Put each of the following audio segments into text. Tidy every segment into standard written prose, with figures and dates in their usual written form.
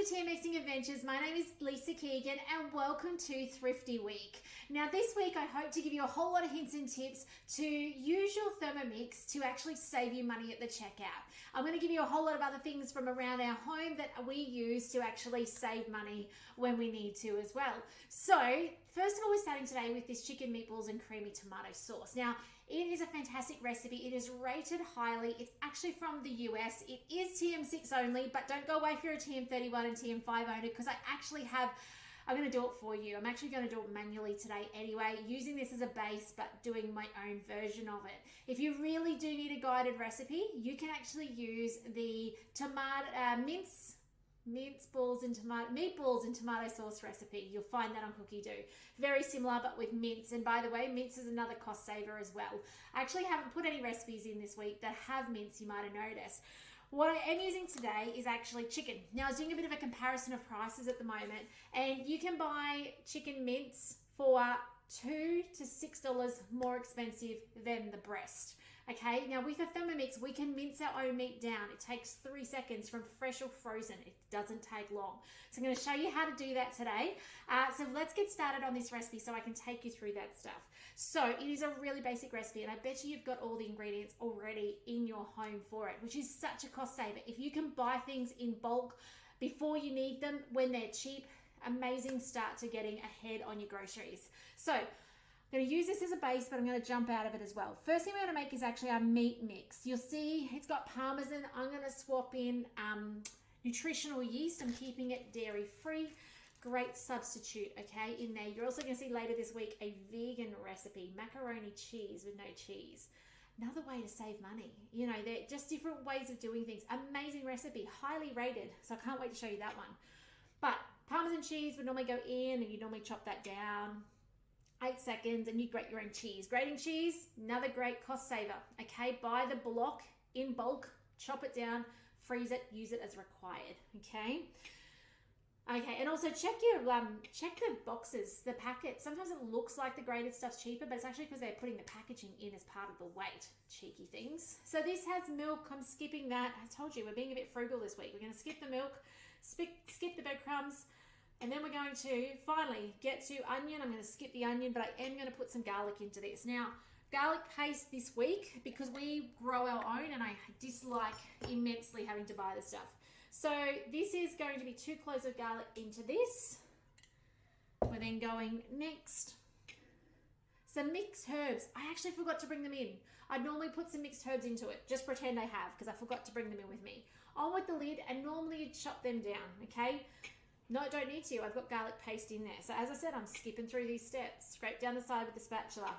to Thermomixing Adventures. My name is Lisa Keegan and welcome to Thrifty Week. Now this week I hope to give you a whole lot of hints and tips to use your Thermomix to actually save you money at the checkout. I'm going to give you a whole lot of other things from around our home that we use to actually save money when we need to as well. So first of all, we're starting today with this chicken meatballs and creamy tomato sauce. Now it is a fantastic recipe. It is rated highly. It's actually from the US. It is TM6 only, but don't go away if you're a TM31 and TM5 owner because I'm going to do it for you. I'm actually going to do it manually today anyway, using this as a base, but doing my own version of it. If you really do need a guided recipe, you can actually use the meatballs and tomato sauce recipe. You'll find that on Cookie Doo. Very similar, but with mince. And by the way, mince is another cost saver as well. I actually haven't put any recipes in this week that have mince, you might have noticed. What I am using today is actually chicken. Now I was doing a bit of a comparison of prices at the moment, and you can buy chicken mince for $2 to $6 more expensive than the breast. Okay, now with a Thermomix, we can mince our own meat down. It takes 3 seconds from fresh or frozen. It doesn't take long. So I'm going to show you how to do that today. So let's get started on this recipe so I can take you through that stuff. So it is a really basic recipe, and I bet you've got all the ingredients already in your home for it, which is such a cost saver. If you can buy things in bulk before you need them when they're cheap, amazing start to getting ahead on your groceries. So I'm going to use this as a base, but I'm going to jump out of it as well. First thing we're going to make is actually our meat mix. You'll see it's got Parmesan. I'm going to swap in nutritional yeast. I'm keeping it dairy free. Great substitute, okay, in there. You're also going to see later this week a vegan recipe, macaroni cheese with no cheese. Another way to save money. You know, they're just different ways of doing things. Amazing recipe, highly rated. So I can't wait to show you that one. But Parmesan cheese would normally go in, and you normally chop that down 8 seconds, and you grate your own cheese. Grating cheese, another great cost saver. Okay, buy the block in bulk, chop it down, freeze it, use it as required. Okay. Okay, and also check the boxes, the packet. Sometimes it looks like the grated stuff's cheaper, but it's actually because they're putting the packaging in as part of the weight. Cheeky things. So this has milk. I'm skipping that. I told you we're being a bit frugal this week. We're going to skip the milk, skip the breadcrumbs, and then we're going to finally get to onion. I'm going to skip the onion, but I am going to put some garlic into this. Now, garlic paste this week because we grow our own, and I dislike immensely having to buy the stuff. So this is going to be 2 cloves of garlic into this. We're then going next. Some mixed herbs. I actually forgot to bring them in. I'd normally put some mixed herbs into it. Just pretend I have because I forgot to bring them in with me. On with the lid, and normally you'd chop them down, okay? No, don't need to. I've got garlic paste in there. So as I said, I'm skipping through these steps. Scrape down the side with the spatula.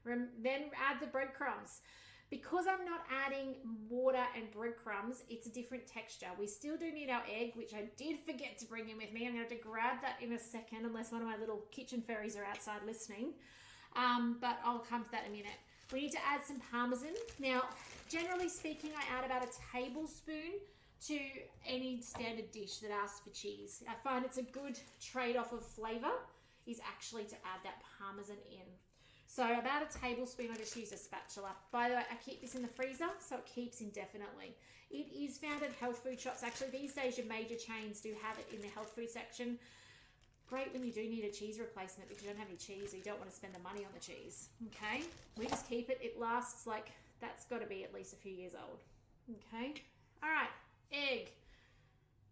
Then add the breadcrumbs. Because I'm not adding water and breadcrumbs, it's a different texture. We still do need our egg, which I did forget to bring in with me. I'm going to have to grab that in a second, unless one of my little kitchen fairies are outside listening. But I'll come to that in a minute. We need to add some Parmesan. Now, generally speaking, I add about a tablespoon to any standard dish that asks for cheese. I find it's a good trade-off of flavor is actually to add that Parmesan in. So about a tablespoon. I just use a spatula. By the way, I keep this in the freezer so it keeps indefinitely. It is found at health food shops. Actually, these days your major chains do have it in the health food section. Great when you do need a cheese replacement because you don't have any cheese or you don't want to spend the money on the cheese. Okay, we just keep it. It lasts that's got to be at least a few years old. Okay, all right, egg.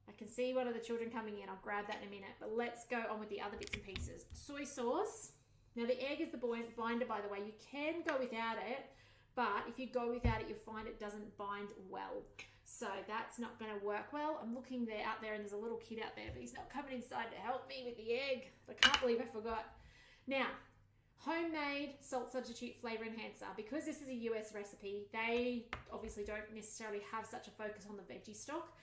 I can see one of the children coming in. I'll grab that in a minute, but let's go on with the other bits and pieces. Soy sauce. Now the egg is the binder, by the way. You can go without it, but if you go without it, you'll find it doesn't bind well. So that's not going to work well. I'm looking out there, and there's a little kid out there, but he's not coming inside to help me with the egg. I can't believe I forgot. Now, homemade salt substitute flavor enhancer. Because this is a US recipe, they obviously don't necessarily have such a focus on the veggie stock.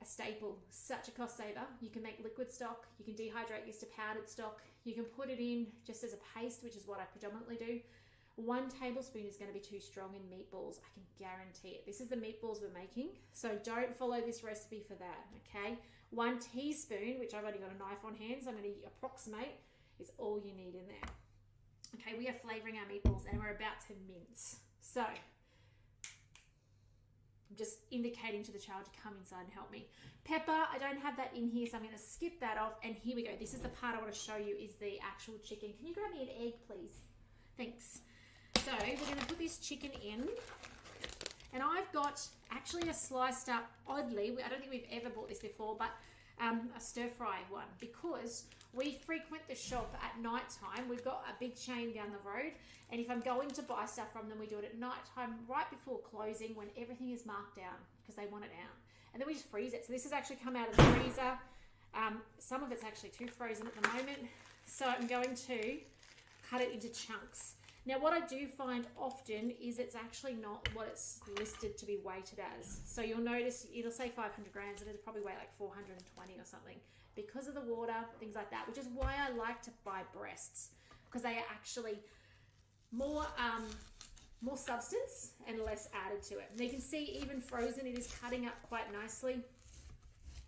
A staple, such a cost saver. You can make liquid stock, you can dehydrate this to powdered stock, you can put it in just as a paste, which is what I predominantly do. 1 tablespoon is going to be too strong in meatballs, I can guarantee it. This is the meatballs we're making, so don't follow this recipe for that, okay? 1 teaspoon, which I've only got a knife on hand, so I'm going to approximate, is all you need in there. Okay, we are flavoring our meatballs and we're about to mince. So I'm just indicating to the child to come inside and help me. Pepper, I don't have that in here, so I'm going to skip that off. And here we go. This is the part I want to show you, is the actual chicken. Can you grab me an egg, please? Thanks. So we're going to put this chicken in. And I've got actually a sliced up, oddly, I don't think we've ever bought this before, but a stir fry one, because we frequent the shop at night time. We've got a big chain down the road, and if I'm going to buy stuff from them, we do it at night time, right before closing, when everything is marked down, because they want it out. And then we just freeze it. So this has actually come out of the freezer. Some of it's actually too frozen at the moment. So I'm going to cut it into chunks. Now, what I do find often is it's actually not what it's listed to be weighted as. So you'll notice it'll say 500 grams and it'll probably weigh like 420 or something, because of the water, things like that, which is why I like to buy breasts, because they are actually more substance and less added to it. And you can see even frozen, it is cutting up quite nicely.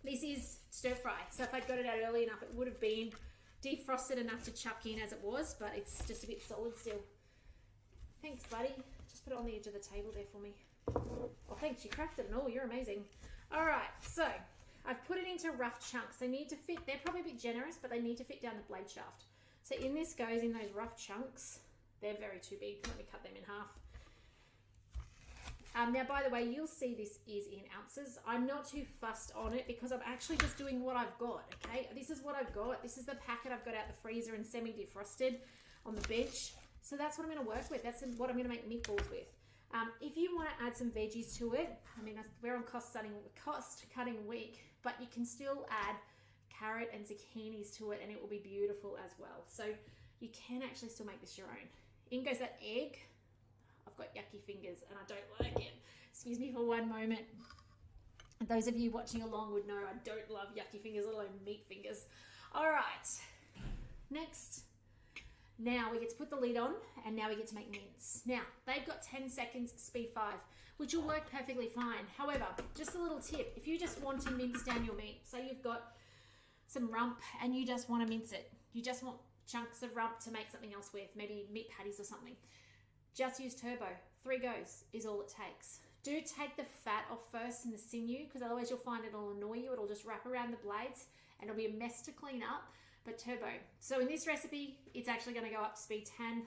This is stir fry. So if I'd got it out early enough, it would have been defrosted enough to chuck in as it was, but it's just a bit solid still. Thanks, buddy. Just put it on the edge of the table there for me. Oh, thanks. You cracked it and all. You're amazing. All right. So I've put it into rough chunks. They need to fit. They're probably a bit generous, but they need to fit down the blade shaft. So in this goes in those rough chunks. They're very too big. Let me cut them in half. Now, by the way, you'll see this is in ounces. I'm not too fussed on it because I'm actually just doing what I've got, okay? This is what I've got. This is the packet I've got out the freezer and semi-defrosted on the bench. So that's what I'm going to work with. That's what I'm going to make meatballs with. If you want to add some veggies to it, I mean, we're on cost cutting week, but you can still add carrot and zucchinis to it and it will be beautiful as well. So you can actually still make this your own. In goes that egg. I've got yucky fingers and I don't like it. Excuse me for one moment. Those of you watching along would know I don't love yucky fingers, let alone meat fingers. All right, next. Now we get to put the lid on, and now we get to make mince. Now, they've got 10 seconds speed 5, which will work perfectly fine. However, just a little tip, if you just want to mince down your meat, say you've got some rump and you just want to mince it, you just want chunks of rump to make something else with, maybe meat patties or something, just use turbo. 3 goes is all it takes. Do take the fat off first in the sinew, because otherwise you'll find it'll annoy you. It'll just wrap around the blades and it'll be a mess to clean up. But turbo. So in this recipe, it's actually going to go up to speed 5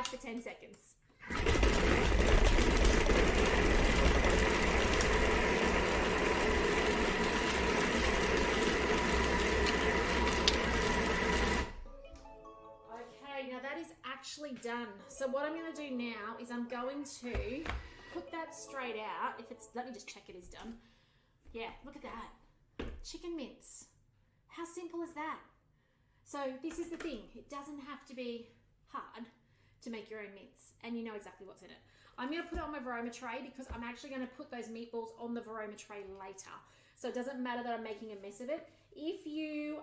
for 10 seconds. Okay, now that is actually done. So what I'm going to do now is I'm going to put that straight out. Let me just check it is done. Yeah, look at that. Chicken mince. How simple is that? So this is the thing. It doesn't have to be hard to make your own mince, and you know exactly what's in it. I'm going to put it on my Varoma tray because I'm actually going to put those meatballs on the Varoma tray later. So it doesn't matter that I'm making a mess of it. If you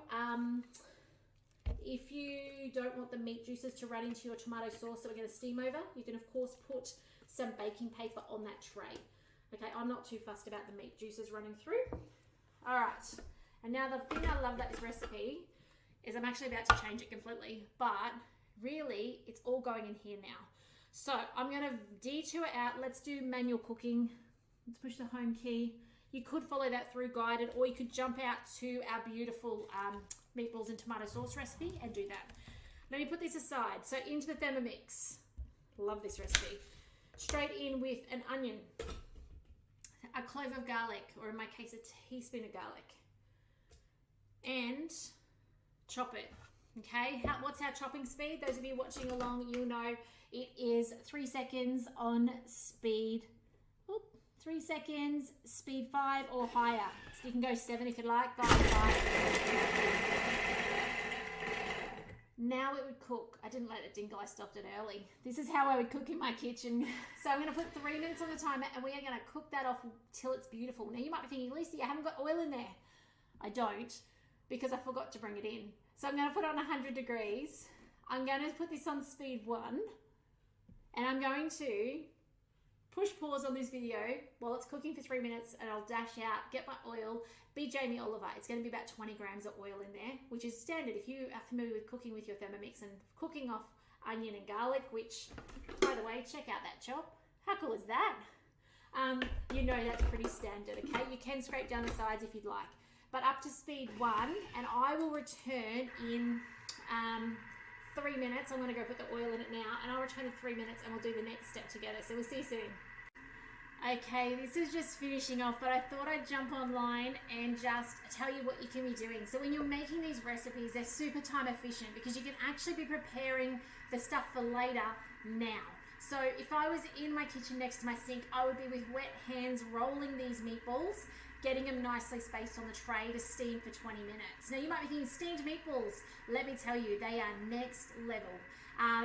don't want the meat juices to run into your tomato sauce that we're going to steam over, you can of course put some baking paper on that tray. Okay, I'm not too fussed about the meat juices running through. All right. And now the thing I love about this recipe is I'm actually about to change it completely, but really it's all going in here now. So I'm going to detour out. Let's do manual cooking. Let's push the home key. You could follow that through guided, or you could jump out to our beautiful meatballs and tomato sauce recipe and do that. Let me put this aside. So into the Thermomix. Love this recipe. Straight in with an onion, a clove of garlic, or in my case, a teaspoon of garlic. And chop it. Okay, what's our chopping speed? Those of you watching along, you'll know it is 3 seconds on speed. 3 seconds, speed 5 or higher. So you can go 7 if you like. 5. Now it would cook. I didn't let it dingle. I stopped it early. This is how I would cook in my kitchen. So I'm going to put 3 minutes on the timer, and we are going to cook that off till it's beautiful. Now you might be thinking, Lisa, you haven't got oil in there. I don't, because I forgot to bring it in. So I'm going to put it on 100 degrees. I'm going to put this on speed 1, and I'm going to push pause on this video while it's cooking for 3 minutes, and I'll dash out, get my oil, be Jamie Oliver. It's going to be about 20 grams of oil in there, which is standard if you are familiar with cooking with your Thermomix and cooking off onion and garlic, which, by the way, check out that chop. How cool is that? You know that's pretty standard, okay? You can scrape down the sides if you'd like. But up to speed 1, and I will return in 3 minutes. I'm going to go put the oil in it now, and I'll return in 3 minutes and we'll do the next step together. So we'll see you soon. Okay, this is just finishing off, but I thought I'd jump online and just tell you what you can be doing. So when you're making these recipes, they're super time efficient because you can actually be preparing the stuff for later now. So if I was in my kitchen next to my sink, I would be with wet hands rolling these meatballs, getting them nicely spaced on the tray to steam for 20 minutes. Now you might be thinking, steamed meatballs, let me tell you, they are next level.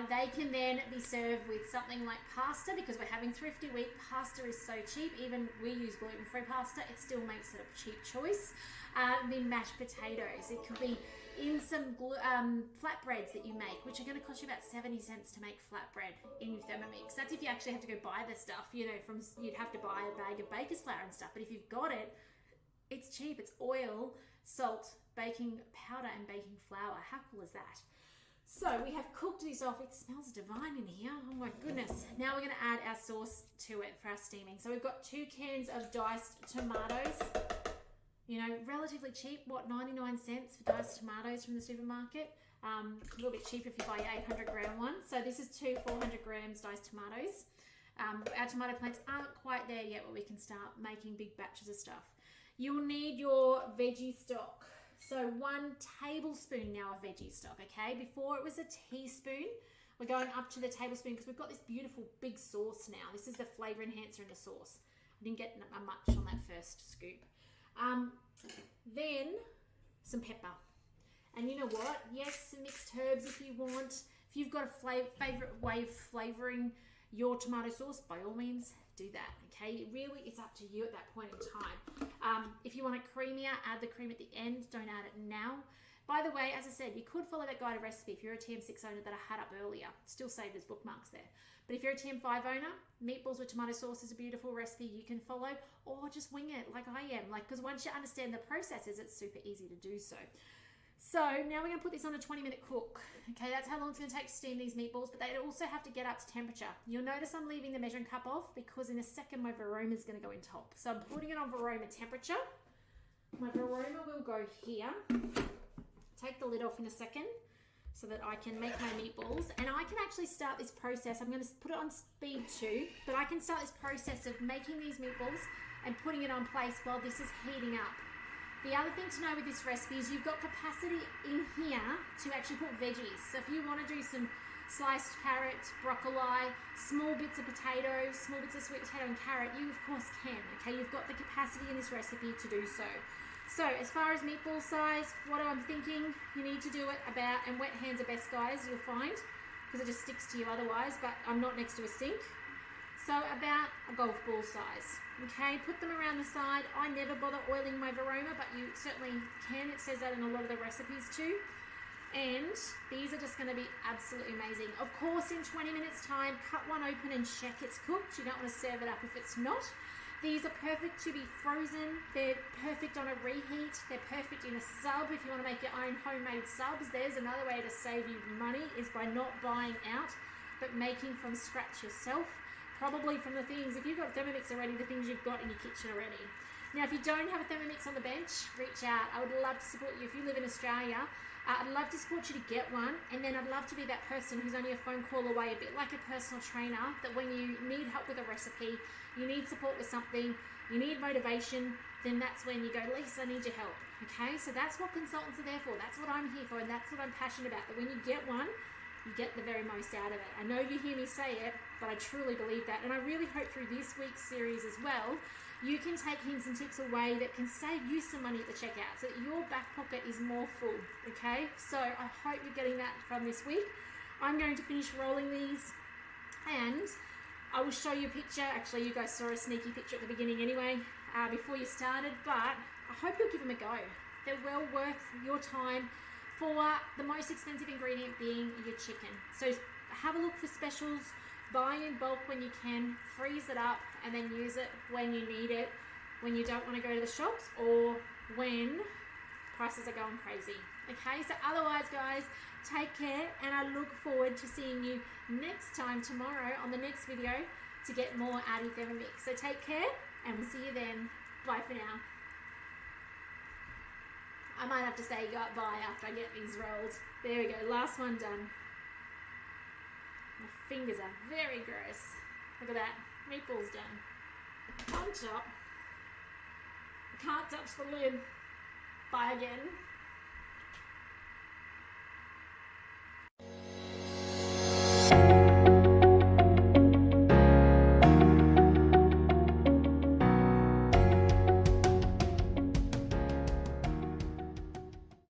They can then be served with something like pasta because we're having Thrifty Week. Pasta is so cheap. Even we use gluten-free pasta. It still makes it a cheap choice. Then mashed potatoes. It could be in some flatbreads that you make, which are going to cost you about 70 cents to make flatbread in your Thermomix. That's if you actually have to go buy the stuff, you know, you'd have to buy a bag of baker's flour and stuff. But if you've got it, it's cheap. It's oil, salt, baking powder, and baking flour. How cool is that? So we have cooked this off. It smells divine in here. Oh my goodness. Now we're going to add our sauce to it for our steaming. So we've got 2 cans of diced tomatoes. You know, relatively cheap. What, 99 cents for diced tomatoes from the supermarket? A little bit cheaper if you buy your 800 gram one. So this is 2 400 grams diced tomatoes. Our tomato plants aren't quite there yet where we can start making big batches of stuff. You'll need your veggie stock. So 1 tablespoon now of veggie stock, okay? Before it was a teaspoon. We're going up to the tablespoon because we've got this beautiful big sauce now. This is the flavor enhancer in the sauce. I didn't get much on that first scoop. Then some pepper. And you know what? Yes, some mixed herbs if you want. If you've got a favorite way of flavoring your tomato sauce, by all means, do that, okay? Really, it's up to you at that point in time. If you want it creamier, add the cream at the end. Don't add it now. By the way, as I said, you could follow that guided recipe if you're a TM6 owner that I had up earlier. Still saved as bookmarks there. But if you're a TM5 owner, meatballs with tomato sauce is a beautiful recipe you can follow, or just wing it like I am. Because once you understand the processes, it's super easy to do so. So now we're going to put this on a 20-minute cook. Okay, that's how long it's going to take to steam these meatballs, but they also have to get up to temperature. You'll notice I'm leaving the measuring cup off because in a second my Varoma is going to go in top. So I'm putting it on Varoma temperature. My Varoma will go here. Take the lid off in a second so that I can make my meatballs. And I can actually start this process. I'm going to put it on speed 2, but I can start this process of making these meatballs and putting it on place while this is heating up. The other thing to know with this recipe is you've got capacity in here to actually put veggies. So if you want to do some sliced carrot, broccoli, small bits of potato, small bits of sweet potato and carrot, you of course can, okay? You've got the capacity in this recipe to do so. So as far as meatball size, what I'm thinking, you need to do it about, and wet hands are best guys, you'll find, because it just sticks to you otherwise, but I'm not next to a sink. So about a golf ball size. Okay, put them around the side. I never bother oiling my Varoma, but you certainly can. It says that in a lot of the recipes too. And these are just going to be absolutely amazing. Of course, in 20 minutes time, cut one open and check it's cooked. You don't want to serve it up if it's not. These are perfect to be frozen. They're perfect on a reheat. They're perfect in a sub if you want to make your own homemade subs. There's another way to save you money is by not buying out, but making from scratch yourself. Probably from the things, if you've got Thermomix already, the things you've got in your kitchen already. Now, if you don't have a Thermomix on the bench, reach out. I would love to support you. If you live in Australia, I'd love to support you to get one. And then I'd love to be that person who's only a phone call away, a bit like a personal trainer, that when you need help with a recipe, you need support with something, you need motivation, then that's when you go, Lisa, I need your help. Okay, so that's what consultants are there for. That's what I'm here for, and that's what I'm passionate about. But when you get one, you get the very most out of it. I know you hear me say it, but I truly believe that. And I really hope through this week's series as well, you can take hints and tips away that can save you some money at the checkout so that your back pocket is more full, okay? So I hope you're getting that from this week. I'm going to finish rolling these and I will show you a picture. Actually, you guys saw a sneaky picture at the beginning anyway, before you started, but I hope you'll give them a go. They're well worth your time, for the most expensive ingredient being your chicken. So have a look for specials, buy in bulk when you can, freeze it up, and then use it when you need it, when you don't want to go to the shops or when prices are going crazy. Okay, so otherwise guys, take care, and I look forward to seeing you next time tomorrow on the next video to get more out of Thermomix. So take care, and we'll see you then. Bye for now. I might have to say goodbye after I get these rolled. There we go, last one done. My fingers are very gross. Look at that, meatballs done. On top. I can't touch the lid. Bye again.